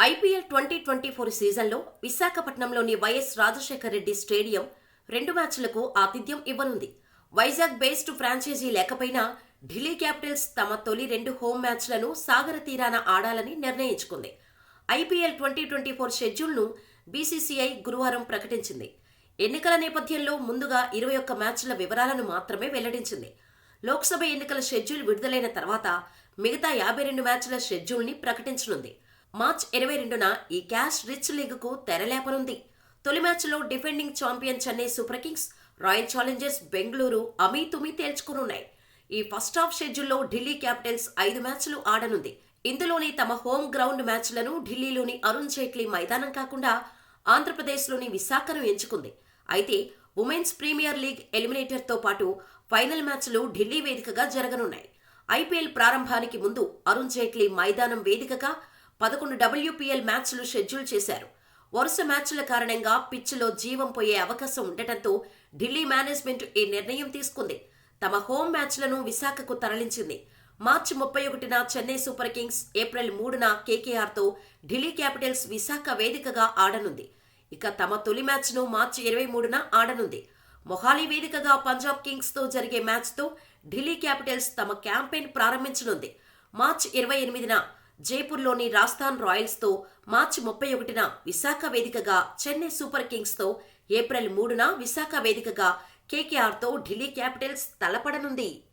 IPL 2024 సీజన్లో విశాఖపట్నంలోని YS Rajasekhara Reddy stadium 2 మ్యాచ్లకు ఆతిథ్యం ఇవ్వనుంది. వైజాగ్ బేస్డ్ ఫ్రాంచైజీ లేకపోయినా ఢిల్లీ క్యాపిటల్స్ తమ తొలి 2 హోమ్ మ్యాచ్లను సాగర తీరాన ఆడాలని నిర్ణయించుకుంది. ఐపీఎల్ 2024 షెడ్యూల్ను బీసీసీఐ గురువారం ప్రకటించింది. ఎన్నికల నేపథ్యంలో ముందుగా 21 మ్యాచ్ల వివరాలను మాత్రమే వెల్లడించింది. లోక్సభ ఎన్నికల షెడ్యూల్ విడుదలైన తర్వాత మిగతా 52 మ్యాచ్ల షెడ్యూల్ని ప్రకటించనుంది. మార్చ్ 22న ఈ క్యాష్ రిచ్ లీగ్కు తెరలేపనుంది. తొలి మ్యాచ్లో defending champion Chennai Super Kings, Royal Challengers Bengaluru అమీతుమీ తేల్చుకోనున్నాయి. ఈ ఫస్ట్ హాఫ్ షెడ్యూల్లో ఢిల్లీ క్యాపిటల్స్ 5 మ్యాచ్లు ఆడనుంది. ఇందులోని తమ హోమ్ గ్రౌండ్ మ్యాచ్లను ఢిల్లీలోని అరుణ్ జైట్లీ మైదానం కాకుండా ఆంధ్రప్రదేశ్లోని విశాఖను ఎంచుకుంది. అయితే ఉమెన్స్ ప్రీమియర్ లీగ్ ఎలిమినేటర్తో పాటు ఫైనల్ మ్యాచ్లు ఢిల్లీ వేదికగా జరగనున్నాయి. ఐపీఎల్ ప్రారంభానికి ముందు అరుణ్ జైట్లీ మైదానం వేదికగా 11 WPL మ్యాచ్లు షెడ్యూల్ చేశారు. వరుస మ్యాచ్ల కారణంగా పిచ్లో జీవం పోయే అవకాశం ఉండటంతో ఢిల్లీ మేనేజ్మెంట్ ఈ నిర్ణయం తీసుకుంది. తమ హోమ్ మ్యాచ్లను విశాఖకు తరలించింది. మార్చి 31న చెన్నై సూపర్ కింగ్స్, ఏప్రిల్ 3న కేకేఆర్తో ఢిల్లీ క్యాపిటల్స్ విశాఖ వేదికగా ఆడనుంది. ఇక తమ తొలి మ్యాచ్ను మార్చి 23న ఆడనుంది. మొహాలీ వేదికగా పంజాబ్ కింగ్స్తో జరిగే మ్యాచ్తో ఢిల్లీ క్యాపిటల్స్ తమ క్యాంపెయిన్ ప్రారంభించనుంది. మార్చి 28న జైపూర్లోని రాజస్థాన్ రాయల్స్తో, మార్చి 31న విశాఖ వేదికగా చెన్నై సూపర్ కింగ్స్తో, ఏప్రిల్ 3న విశాఖ వేదికగా కేకేఆర్తో ఢిల్లీ క్యాపిటల్స్ తలపడనుంది.